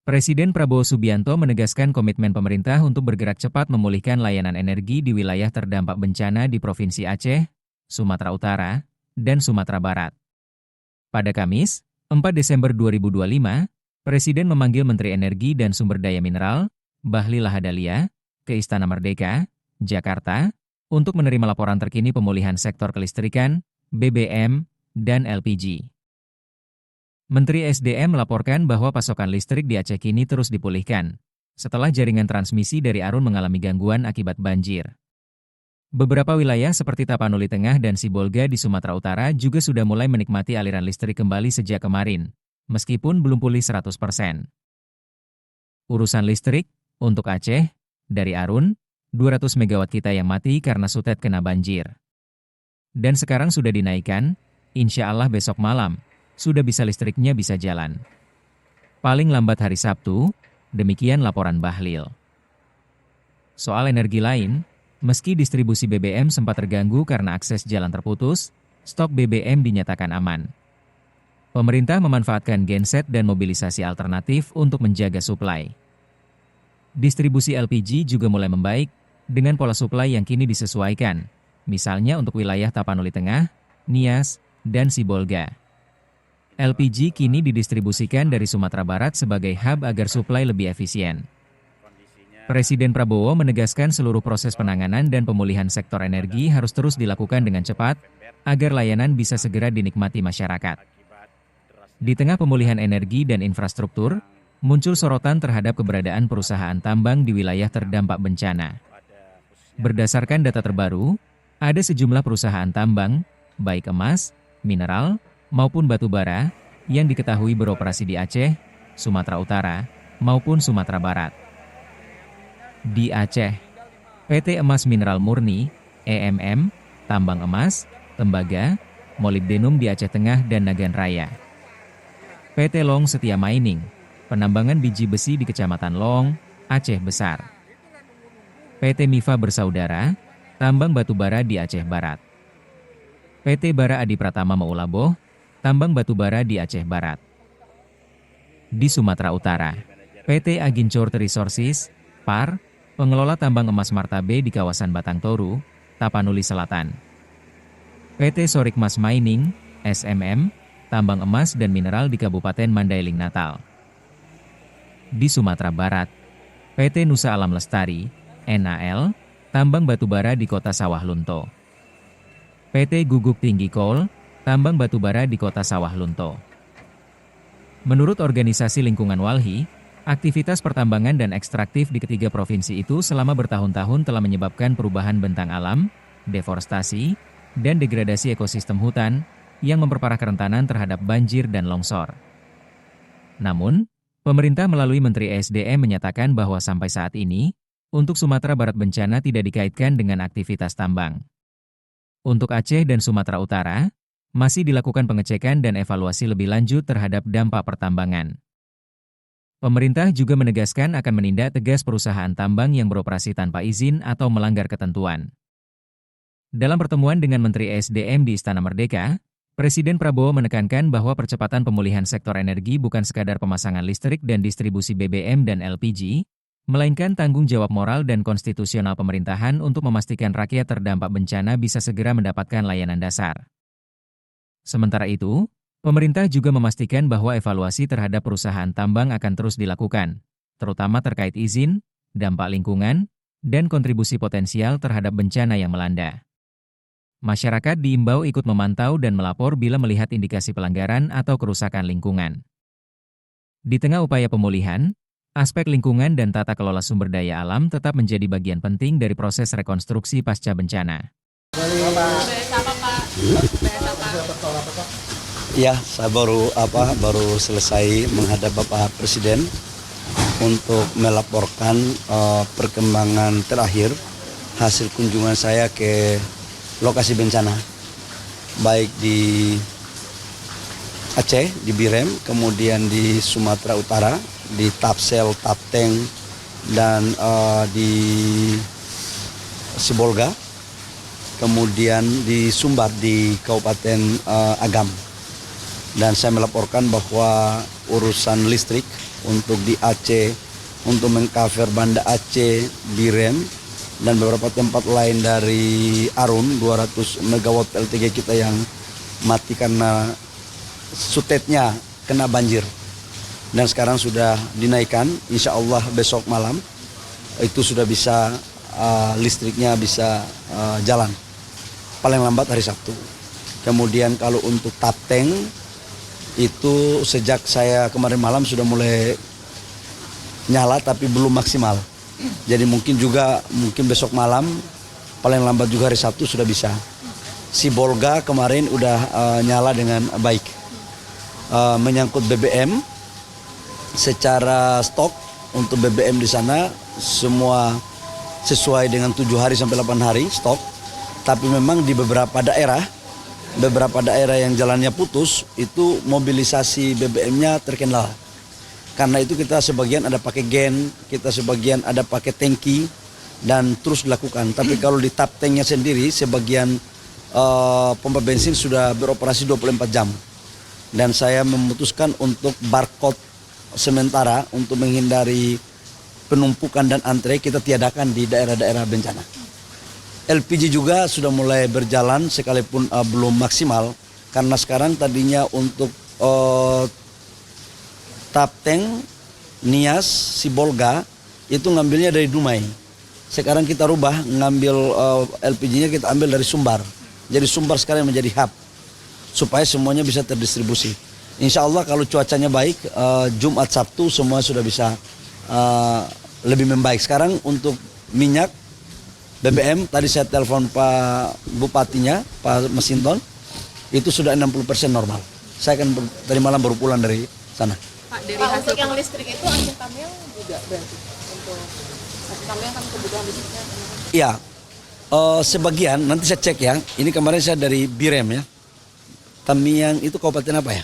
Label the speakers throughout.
Speaker 1: Presiden Prabowo Subianto menegaskan komitmen pemerintah untuk bergerak cepat memulihkan layanan energi di wilayah terdampak bencana di Provinsi Aceh, Sumatera Utara, dan Sumatera Barat. Pada Kamis, 4 Desember 2025, Presiden memanggil Menteri Energi dan Sumber Daya Mineral, Bahlil Lahadalia, ke Istana Merdeka, Jakarta, untuk menerima laporan terkini pemulihan sektor kelistrikan, BBM, dan LPG. Menteri SDM melaporkan bahwa pasokan listrik di Aceh kini terus dipulihkan, setelah jaringan transmisi dari Arun mengalami gangguan akibat banjir. Beberapa wilayah seperti Tapanuli Tengah dan Sibolga di Sumatera Utara juga sudah mulai menikmati aliran listrik kembali sejak kemarin, meskipun belum pulih 100%. Urusan listrik, untuk Aceh, dari Arun, 200 MW kita yang mati karena sutet kena banjir. Dan sekarang sudah dinaikkan, insya Allah besok malam, sudah bisa listriknya bisa jalan. Paling lambat hari Sabtu, demikian laporan Bahlil. Soal energi lain, meski distribusi BBM sempat terganggu karena akses jalan terputus, stok BBM dinyatakan aman. Pemerintah memanfaatkan genset dan mobilisasi alternatif untuk menjaga suplai. Distribusi LPG juga mulai membaik, dengan pola suplai yang kini disesuaikan, misalnya untuk wilayah Tapanuli Tengah, Nias, dan Sibolga. LPG kini didistribusikan dari Sumatera Barat sebagai hub agar suplai lebih efisien. Presiden Prabowo menegaskan seluruh proses penanganan dan pemulihan sektor energi harus terus dilakukan dengan cepat, agar layanan bisa segera dinikmati masyarakat. Di tengah pemulihan energi dan infrastruktur, muncul sorotan terhadap keberadaan perusahaan tambang di wilayah terdampak bencana. Berdasarkan data terbaru, ada sejumlah perusahaan tambang, baik emas, mineral, maupun batu bara, yang diketahui beroperasi di Aceh, Sumatera Utara, maupun Sumatera Barat. Di Aceh, PT Emas Mineral Murni, EMM, Tambang Emas, Tembaga, Molibdenum di Aceh Tengah dan Nagan Raya. PT Long Setia Mining, penambangan biji besi di Kecamatan Long, Aceh Besar. PT Mifa Bersaudara, tambang batu bara di Aceh Barat. PT Bara Adi Pratama Maulaboh, tambang batu bara di Aceh Barat. Di Sumatera Utara, PT Agincor Resources, PAR, pengelola tambang emas Martabe di kawasan Batang Toru, Tapanuli Selatan. PT Sorikmas Mining, SMM, tambang emas dan mineral di Kabupaten Mandailing Natal. Di Sumatera Barat, PT Nusa Alam Lestari, NAL, tambang batu bara di Kota Sawah Lunto. PT Guguk Tinggi Coal, tambang batu bara di Kota Sawah Lunto. Menurut organisasi lingkungan Walhi, aktivitas pertambangan dan ekstraktif di ketiga provinsi itu selama bertahun-tahun telah menyebabkan perubahan bentang alam, deforestasi, dan degradasi ekosistem hutan, yang memperparah kerentanan terhadap banjir dan longsor. Namun, pemerintah melalui Menteri SDM menyatakan bahwa sampai saat ini, untuk Sumatera Barat bencana tidak dikaitkan dengan aktivitas tambang. Untuk Aceh dan Sumatera Utara, masih dilakukan pengecekan dan evaluasi lebih lanjut terhadap dampak pertambangan. Pemerintah juga menegaskan akan menindak tegas perusahaan tambang yang beroperasi tanpa izin atau melanggar ketentuan. Dalam pertemuan dengan Menteri SDM di Istana Merdeka, Presiden Prabowo menekankan bahwa percepatan pemulihan sektor energi bukan sekadar pemasangan listrik dan distribusi BBM dan LPG, melainkan tanggung jawab moral dan konstitusional pemerintahan untuk memastikan rakyat terdampak bencana bisa segera mendapatkan layanan dasar. Sementara itu, pemerintah juga memastikan bahwa evaluasi terhadap perusahaan tambang akan terus dilakukan, terutama terkait izin, dampak lingkungan, dan kontribusi potensial terhadap bencana yang melanda. Masyarakat diimbau ikut memantau dan melapor bila melihat indikasi pelanggaran atau kerusakan lingkungan. Di tengah upaya pemulihan, aspek lingkungan dan tata kelola sumber daya alam tetap menjadi bagian penting dari proses rekonstruksi pasca bencana.
Speaker 2: Ya, saya baru selesai menghadap Bapak Presiden untuk melaporkan perkembangan terakhir hasil kunjungan saya ke lokasi bencana, baik di Aceh, di Birem, kemudian di Sumatera Utara, di Tapsel, Tapteng, dan di Sibolga, kemudian di Sumbar di Kabupaten Agam. Dan saya melaporkan bahwa urusan listrik untuk di Aceh, untuk mengcover Banda Aceh, Birem, dan beberapa tempat lain dari Arun, 200 megawatt LTG kita yang mati karena sutetnya kena banjir. Dan sekarang sudah dinaikkan, insya Allah besok malam itu sudah bisa listriknya bisa jalan. Paling lambat hari Sabtu. Kemudian kalau untuk tap tank itu sejak saya kemarin malam sudah mulai nyala tapi belum maksimal. Jadi mungkin besok malam paling lambat juga hari Sabtu sudah bisa. Si Bolga kemarin udah nyala dengan baik. Menyangkut BBM, secara stok untuk BBM di sana semua sesuai dengan 7 hari sampai 8 hari stok. Tapi memang di beberapa daerah yang jalannya putus itu mobilisasi BBM-nya terkendala. Karena itu kita sebagian ada pakai gen, kita sebagian ada pakai tangki dan terus dilakukan. Tapi kalau di tap tanknya sendiri sebagian pompa bensin sudah beroperasi 24 jam. Dan saya memutuskan untuk barcode sementara untuk menghindari penumpukan dan antre kita tiadakan di daerah-daerah bencana. LPG juga sudah mulai berjalan sekalipun belum maksimal karena sekarang tadinya untuk tap tank Nias Sibolga itu ngambilnya dari Dumai. Sekarang kita rubah ngambil LPG-nya kita ambil dari Sumbar. Jadi Sumbar sekarang menjadi hub supaya semuanya bisa terdistribusi. Insya Allah kalau cuacanya baik Jumat Sabtu semua sudah bisa lebih membaik. Sekarang untuk minyak BBM, tadi saya telepon Pak Bupatinya, Pak Masinton, itu sudah 60% normal. Saya kan tadi malam baru pulang dari sana.
Speaker 3: Pak, dari hasil yang listrik itu Aceh Tamiang juga berarti untuk Aceh Tamiang kan kebutuhan listriknya?
Speaker 2: Iya, sebagian nanti saya cek ya. Ini kemarin saya dari Birem ya. Tamiang itu kabupaten apa ya?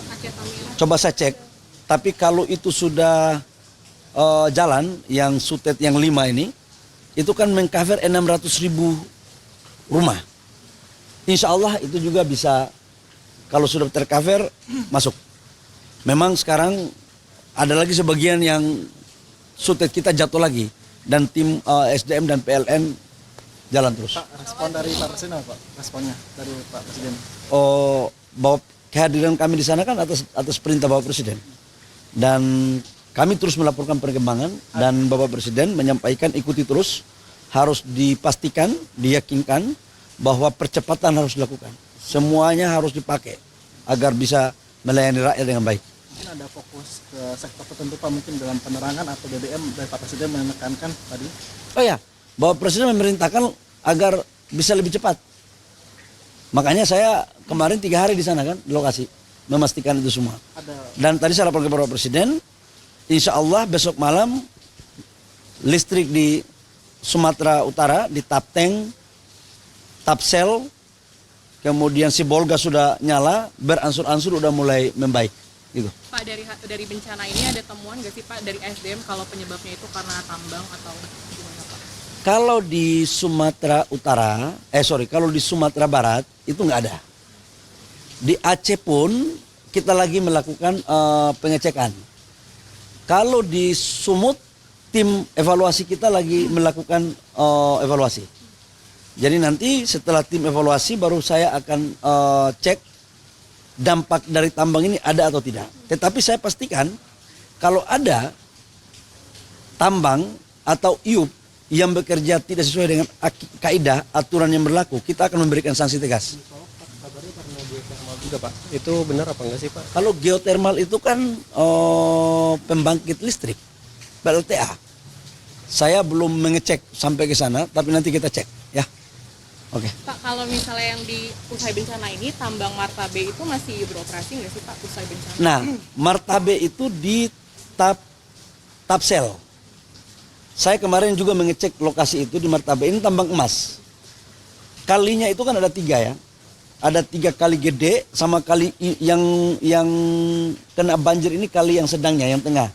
Speaker 3: Aceh Tamiang.
Speaker 2: Coba saya cek. Tapi kalau itu sudah jalan yang sutet yang 5 ini itu kan mengcover 600.000 rumah. Insya Allah itu juga bisa kalau sudah tercover masuk. Memang sekarang ada lagi sebagian yang sutet kita jatuh lagi dan tim SDM dan PLN jalan terus.
Speaker 4: Pak, respon dari Pak Presiden apa Pak? Responnya dari Pak Presiden?
Speaker 2: Bahwa kehadiran kami di sana kan atas perintah Bapak Presiden. Dan kami terus melaporkan perkembangan dan Bapak Presiden menyampaikan ikuti terus, harus dipastikan, diyakinkan bahwa percepatan harus dilakukan. Semuanya harus dipakai agar bisa melayani rakyat dengan baik.
Speaker 4: Mungkin ada fokus ke sektor tertentu Pak, mungkin dalam penerangan atau BBM dari Pak Presiden menekankan tadi?
Speaker 2: Oh ya, Bapak Presiden memerintahkan agar bisa lebih cepat. Makanya saya kemarin 3 hari di sana kan, di lokasi, memastikan itu semua. Dan tadi saya lapor ke Bapak Presiden, insya Allah besok malam listrik di Sumatera Utara, di tap tank, Tapsel, kemudian si Bolga sudah nyala, beransur-ansur udah mulai membaik. Gitu.
Speaker 3: Pak, dari bencana ini ada temuan nggak sih Pak dari SDM kalau penyebabnya itu karena tambang atau gimana Pak?
Speaker 2: Kalau di Sumatera Utara, kalau di Sumatera Barat itu nggak ada. Di Aceh pun kita lagi melakukan pengecekan. Kalau di Sumut, tim evaluasi kita lagi melakukan evaluasi. Jadi nanti setelah tim evaluasi baru saya akan cek dampak dari tambang ini ada atau tidak. Tetapi saya pastikan kalau ada tambang atau IUP yang bekerja tidak sesuai dengan kaidah aturan yang berlaku, kita akan memberikan sanksi tegas.
Speaker 5: Juga Pak, itu benar apa enggak sih Pak?
Speaker 2: Kalau geothermal itu kan pembangkit listrik, PLTA. Saya belum mengecek sampai ke sana, tapi nanti kita cek ya. Oke.
Speaker 3: Pak, kalau misalnya yang di usai bencana ini tambang Martabe itu masih beroperasi nggak sih Pak usai bencana?
Speaker 2: Nah, Martabe itu di Tapsel. Saya kemarin juga mengecek lokasi itu di Martabe, ini tambang emas. Kalinya itu kan ada 3 ya. Ada 3 kali gede sama kali yang kena banjir ini kali yang sedangnya, yang tengah.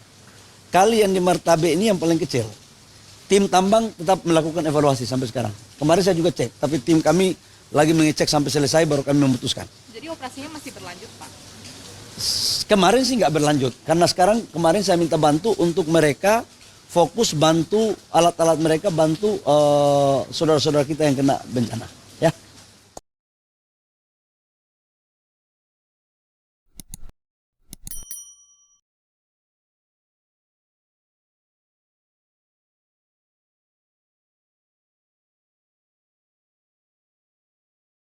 Speaker 2: Kali yang di Martabe ini yang paling kecil. Tim tambang tetap melakukan evaluasi sampai sekarang. Kemarin saya juga cek, tapi tim kami lagi mengecek sampai selesai baru kami memutuskan.
Speaker 3: Jadi operasinya masih berlanjut Pak?
Speaker 2: Kemarin sih nggak berlanjut, karena kemarin saya minta bantu untuk mereka fokus bantu alat-alat mereka, bantu saudara-saudara kita yang kena bencana.